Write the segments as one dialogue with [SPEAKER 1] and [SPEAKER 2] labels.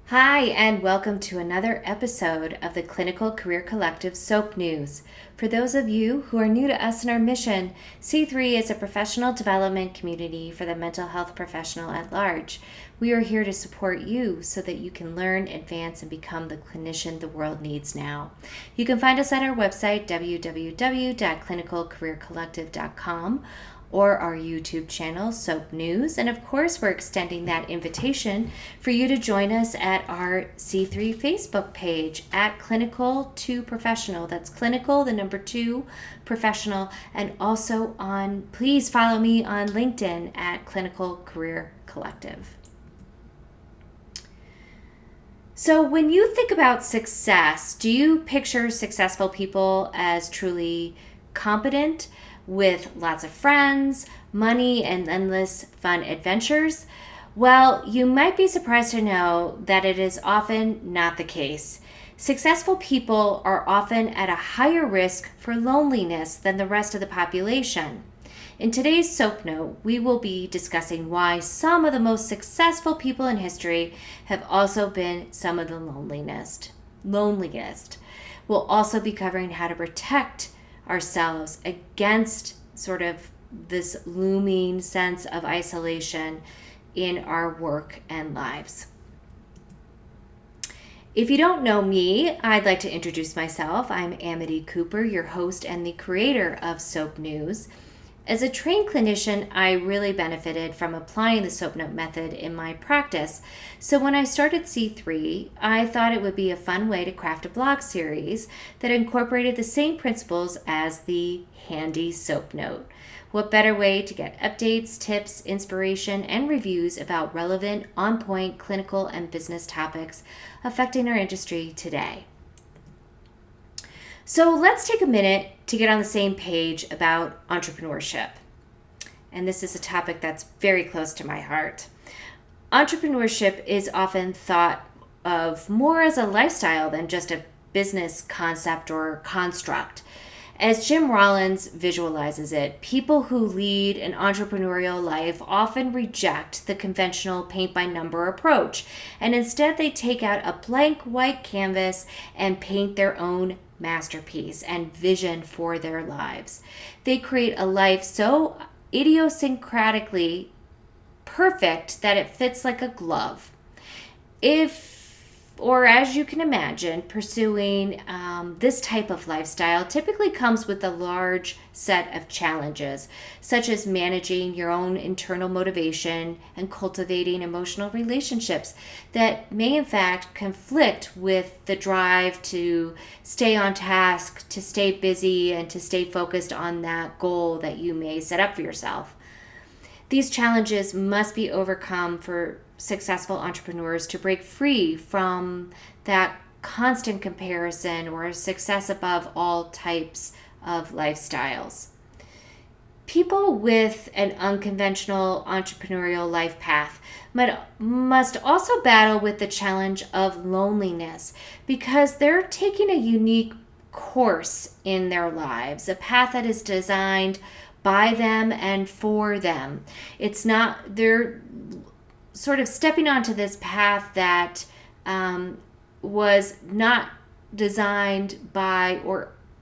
[SPEAKER 1] Hi, and welcome to another episode of the Clinical Career Collective S.O.A.P News. For those of you who are new to us and our mission, C3 is a professional development community for the mental health professional at large. We are here to support you so that you can learn, advance, and become the clinician the world needs now. You can find us at our website, www.clinicalcareercollective.com, or our YouTube channel, S.O.A.P News. And of course, we're extending that invitation for you to join us at our C3 Facebook page at Clinical2Professional. That's clinical, the number 2, professional. And also please follow me on LinkedIn at Clinical Career Collective. So when you think about success, do you picture successful people as truly competent, with lots of friends, money, and endless fun adventures? Well, you might be surprised to know that it is often not the case. Successful people are often at a higher risk for loneliness than the rest of the population. In today's S.O.A.P Note, we will be discussing why some of the most successful people in history have also been some of the loneliest. We'll also be covering how to protect ourselves against sort of this looming sense of isolation in our work and lives. If you don't know me, I'd like to introduce myself. I'm Amity Cooper, your host and the creator of S.O.A.P News. As a trained clinician, I really benefited from applying the S.O.A.P Note method in my practice. So when I started C3, I thought it would be a fun way to craft a blog series that incorporated the same principles as the handy S.O.A.P Note. What better way to get updates, tips, inspiration, and reviews about relevant, on-point clinical and business topics affecting our industry today? So let's take a minute to get on the same page about entrepreneurship. And this is a topic that's very close to my heart. Entrepreneurship is often thought of more as a lifestyle than just a business concept or construct. As Jim Rollins visualizes it, people who lead an entrepreneurial life often reject the conventional paint-by-number approach, and instead they take out a blank white canvas and paint their own masterpiece and vision for their lives. They create a life so idiosyncratically perfect that it fits like a glove. As you can imagine, pursuing this type of lifestyle typically comes with a large set of challenges, such as managing your own internal motivation and cultivating emotional relationships that may in fact conflict with the drive to stay on task, to stay busy, and to stay focused on that goal that you may set up for yourself. These challenges must be overcome for successful entrepreneurs to break free from that constant comparison or success above all types of lifestyles. People with an unconventional entrepreneurial life path must also battle with the challenge of loneliness because they're taking a unique course in their lives, a path that is designed by them and for them. They're sort of stepping onto this path that was not designed by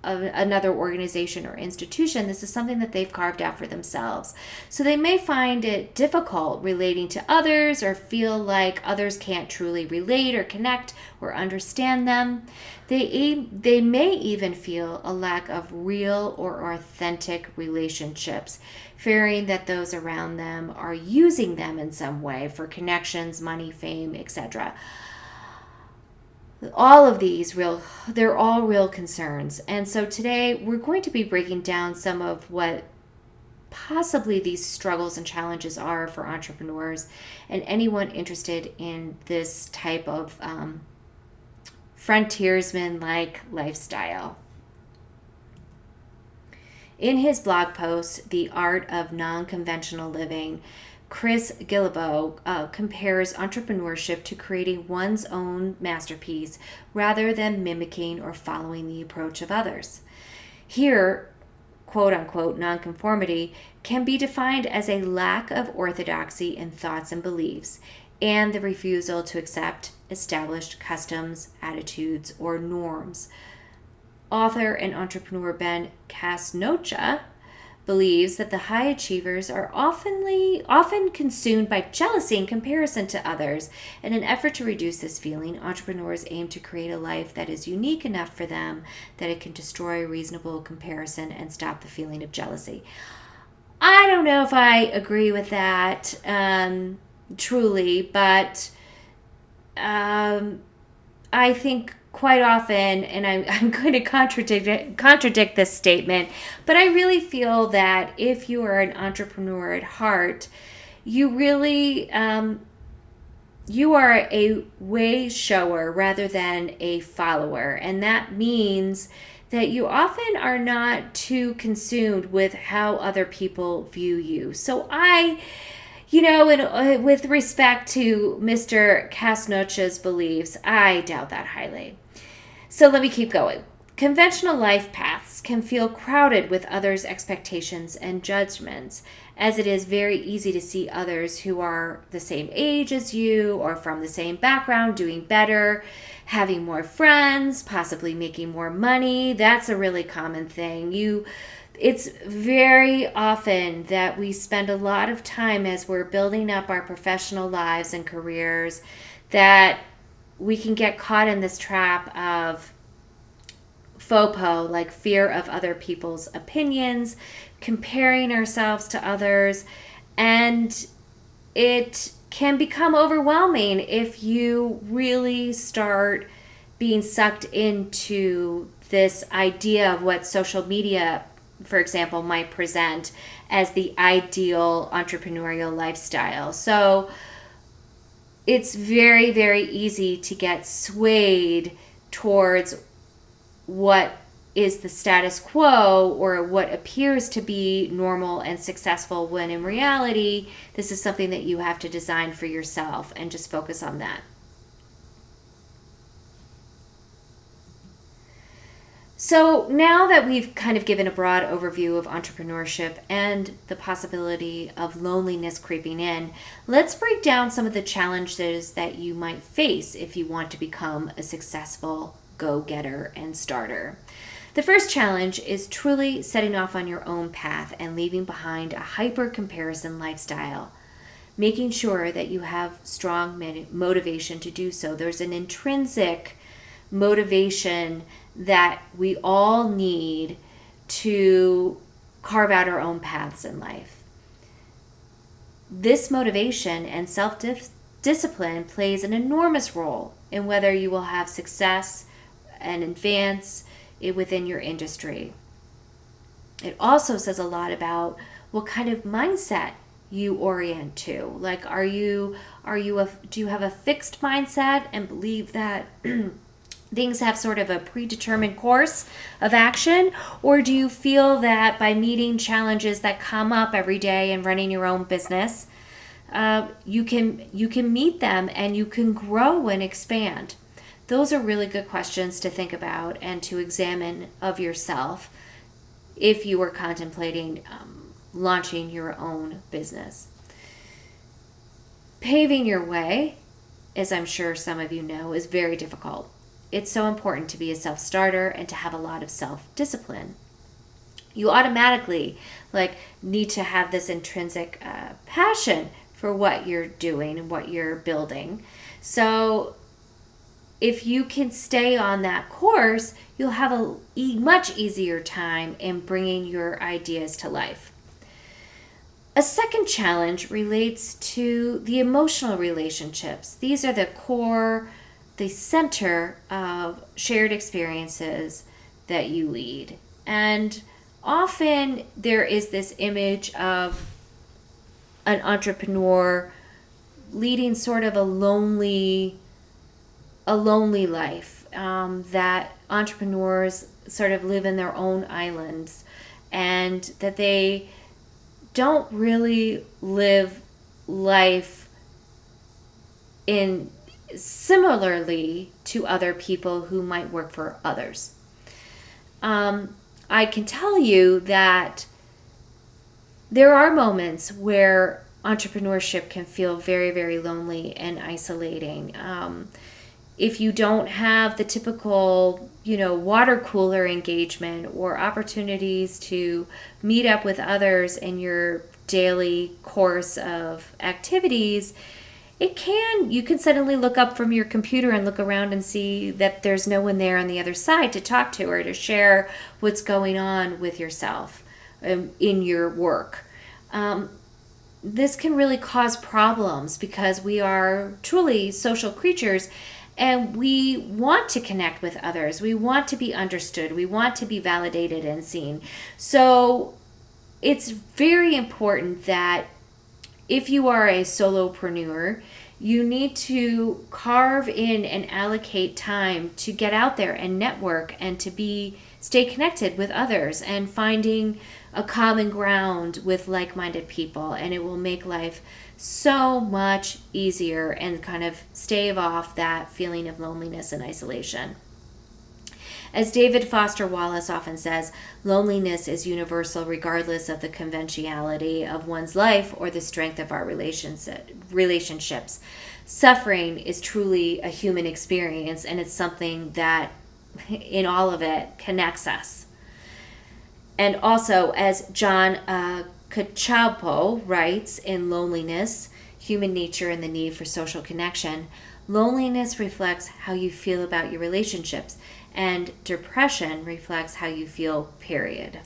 [SPEAKER 1] another organization or institution. This is something that they've carved out for themselves. So they may find it difficult relating to others or feel like others can't truly relate or connect or understand them. They may even feel a lack of real or authentic relationships, fearing that those around them are using them in some way for connections, money, fame, etc. All of these they're all real concerns. And so today we're going to be breaking down some of what possibly these struggles and challenges are for entrepreneurs and anyone interested in this type of frontiersman-like lifestyle. In his blog post, The Art of Nonconventional Living, Chris Guillebeau compares entrepreneurship to creating one's own masterpiece rather than mimicking or following the approach of others. Here, quote-unquote nonconformity can be defined as a lack of orthodoxy in thoughts and beliefs, and the refusal to accept established customs, attitudes, or norms. Author and entrepreneur Ben Casnocha believes that the high achievers are often consumed by jealousy in comparison to others. In an effort to reduce this feeling, entrepreneurs aim to create a life that is unique enough for them that it can destroy reasonable comparison and stop the feeling of jealousy. I don't know if I agree with that truly, but I think quite often, and I'm going to contradict this statement, but I really feel that if you are an entrepreneur at heart, you really you are a way shower rather than a follower, and that means that you often are not too consumed with how other people view you. So with respect to Mr. Casnocha's beliefs, I doubt that highly. So let me keep going. Conventional life paths can feel crowded with others' expectations and judgments, as it is very easy to see others who are the same age as you or from the same background doing better, having more friends, possibly making more money. That's a really common thing. It's very often that we spend a lot of time as we're building up our professional lives and careers that we can get caught in this trap of FOPO, like fear of other people's opinions, comparing ourselves to others, and it can become overwhelming if you really start being sucked into this idea of what social media, for example, might present as the ideal entrepreneurial lifestyle. So it's very, very easy to get swayed towards what is the status quo or what appears to be normal and successful, when in reality, this is something that you have to design for yourself, and just focus on that. So now that we've kind of given a broad overview of entrepreneurship and the possibility of loneliness creeping in, let's break down some of the challenges that you might face if you want to become a successful go-getter and starter. The first challenge is truly setting off on your own path and leaving behind a hyper-comparison lifestyle, making sure that you have strong motivation to do so. There's an intrinsic motivation that we all need to carve out our own paths in life. This motivation and self-discipline plays an enormous role in whether you will have success and advance within your industry. It also says a lot about what kind of mindset you orient to. Like, do you have a fixed mindset and believe that things have sort of a predetermined course of action? Or do you feel that by meeting challenges that come up every day and running your own business, you can meet them and you can grow and expand? Those are really good questions to think about and to examine of yourself if you were contemplating launching your own business. Paving your way, as I'm sure some of you know, is very difficult. It's so important to be a self-starter and to have a lot of self-discipline. You automatically need to have this intrinsic passion for what you're doing and what you're building. So if you can stay on that course, you'll have a much easier time in bringing your ideas to life. A second challenge relates to the emotional relationships. These are the center of shared experiences that you lead. And often there is this image of an entrepreneur leading sort of a lonely life, that entrepreneurs sort of live in their own islands and that they don't really live life similarly to other people who might work for others. I can tell you that there are moments where entrepreneurship can feel very, very lonely and isolating. If you don't have the typical, water cooler engagement or opportunities to meet up with others in your daily course of activities, you can suddenly look up from your computer and look around and see that there's no one there on the other side to talk to or to share what's going on with yourself in your work. This can really cause problems because we are truly social creatures and we want to connect with others. We want to be understood. We want to be validated and seen. So it's very important that if you are a solopreneur, you need to carve in and allocate time to get out there and network and to stay connected with others and finding a common ground with like-minded people, and it will make life so much easier and kind of stave off that feeling of loneliness and isolation. As David Foster Wallace often says, loneliness is universal regardless of the conventionality of one's life or the strength of our relationships. Suffering is truly a human experience, and it's something that, in all of it, connects us. And also, as John Cacioppo writes in Loneliness, Human Nature and the Need for Social Connection, loneliness reflects how you feel about your relationships, and depression reflects how you feel, period.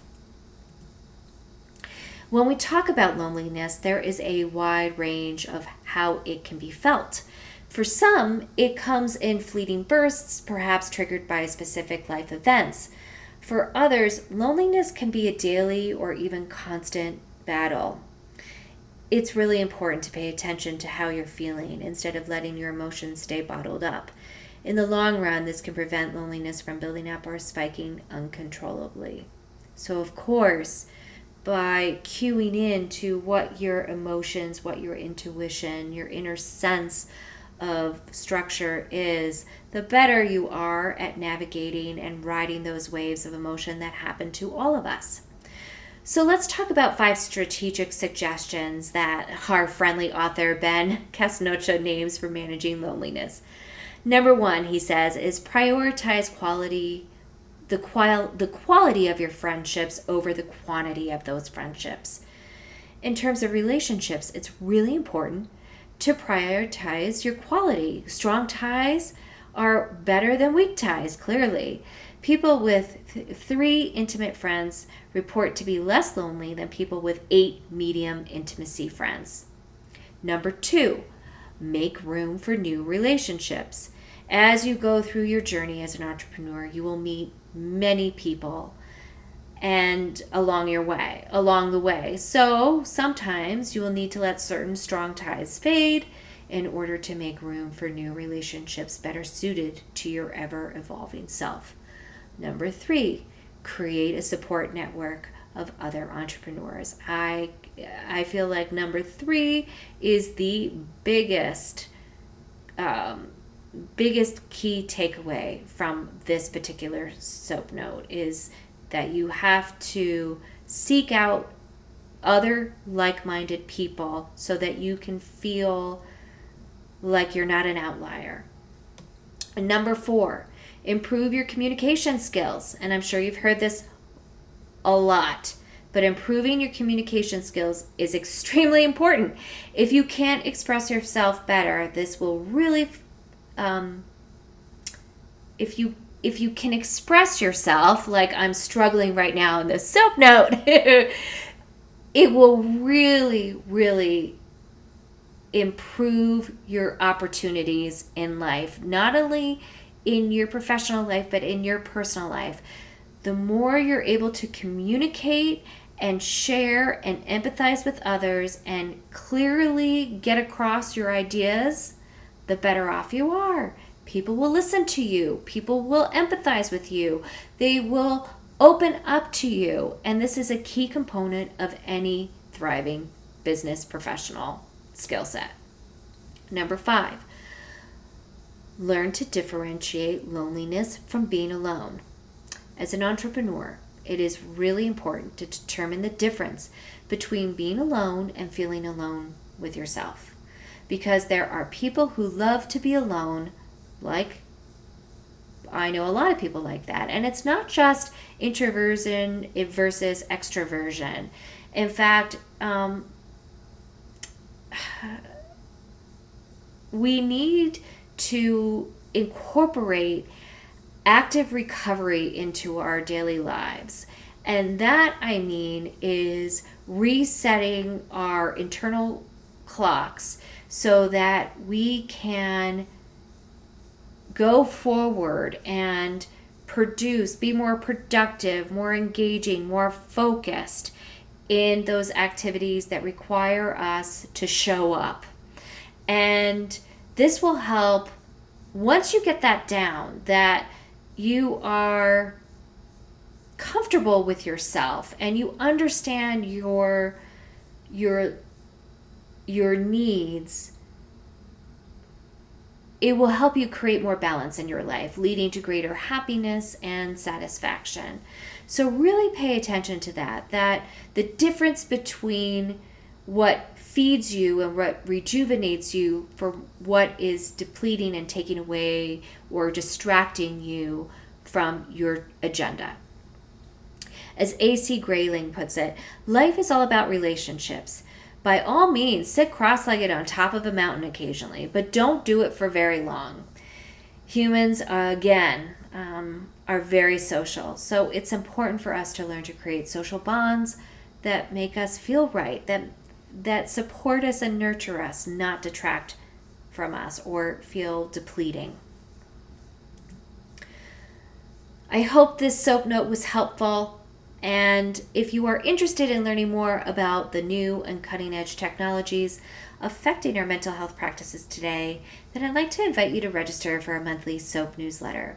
[SPEAKER 1] When we talk about loneliness, there is a wide range of how it can be felt. For some, it comes in fleeting bursts, perhaps triggered by specific life events. For others, loneliness can be a daily or even constant battle. It's really important to pay attention to how you're feeling instead of letting your emotions stay bottled up. In the long run, this can prevent loneliness from building up or spiking uncontrollably. So, of course, by cueing in to what your emotions, what your intuition, your inner sense of structure is, the better you are at navigating and riding those waves of emotion that happen to all of us. So let's talk about 5 strategic suggestions that our friendly author Ben Casnocha names for managing loneliness. Number 1, he says, is prioritize the quality of your friendships over the quantity of those friendships. In terms of relationships, it's really important to prioritize your quality. Strong ties are better than weak ties, clearly. People with 3 intimate friends report to be less lonely than people with 8 medium intimacy friends. Number 2, make room for new relationships. As you go through your journey as an entrepreneur, you will meet many people and along the way. So sometimes you will need to let certain strong ties fade in order to make room for new relationships better suited to your ever-evolving self. Number 3, create a support network of other entrepreneurs. I feel like number 3 is the biggest key takeaway from this particular SOAP note, is that you have to seek out other like-minded people so that you can feel like you're not an outlier. And number 4, improve your communication skills. And I'm sure you've heard this a lot, but improving your communication skills is extremely important. If you can't express yourself better, this will really if you can express yourself like I'm struggling right now in this SOAP note, it will really, really improve your opportunities in life, not only in your professional life, but in your personal life. The more you're able to communicate and share and empathize with others and clearly get across your ideas, the better off you are. People will listen to you. People will empathize with you. They will open up to you. And this is a key component of any thriving business professional skill set. Number 5, learn to differentiate loneliness from being alone. As an entrepreneur, it is really important to determine the difference between being alone and feeling alone with yourself. Because there are people who love to be alone, Like, I know a lot of people like that. And it's not just introversion versus extroversion. In fact, we need to incorporate active recovery into our daily lives. And that, I mean, is resetting our internal clocks so that we can go forward and produce, be more productive, more engaging, more focused in those activities that require us to show up. And this will help once you get that down, that you are comfortable with yourself and you understand your needs. It will help you create more balance in your life, leading to greater happiness and satisfaction. So really pay attention to that the difference between what feeds you and what rejuvenates you from what is depleting and taking away or distracting you from your agenda. As A.C. Grayling puts it, life is all about relationships. By all means, sit cross-legged on top of a mountain occasionally, but don't do it for very long. Humans, again, are very social, so it's important for us to learn to create social bonds that make us feel right, that support us and nurture us, not detract from us or feel depleting. I hope this SOAP note was helpful. And if you are interested in learning more about the new and cutting edge technologies affecting our mental health practices today, then I'd like to invite you to register for a monthly SOAP newsletter.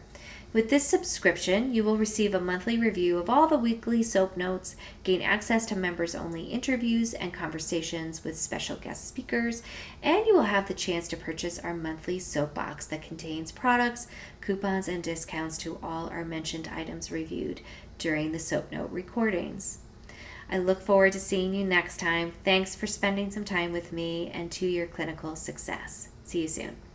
[SPEAKER 1] With this subscription, you will receive a monthly review of all the weekly SOAP notes, gain access to members-only interviews and conversations with special guest speakers, and you will have the chance to purchase our monthly SOAP box that contains products, coupons, and discounts to all our mentioned items reviewed during the SOAP note recordings. I look forward to seeing you next time. Thanks for spending some time with me, and to your clinical success. See you soon.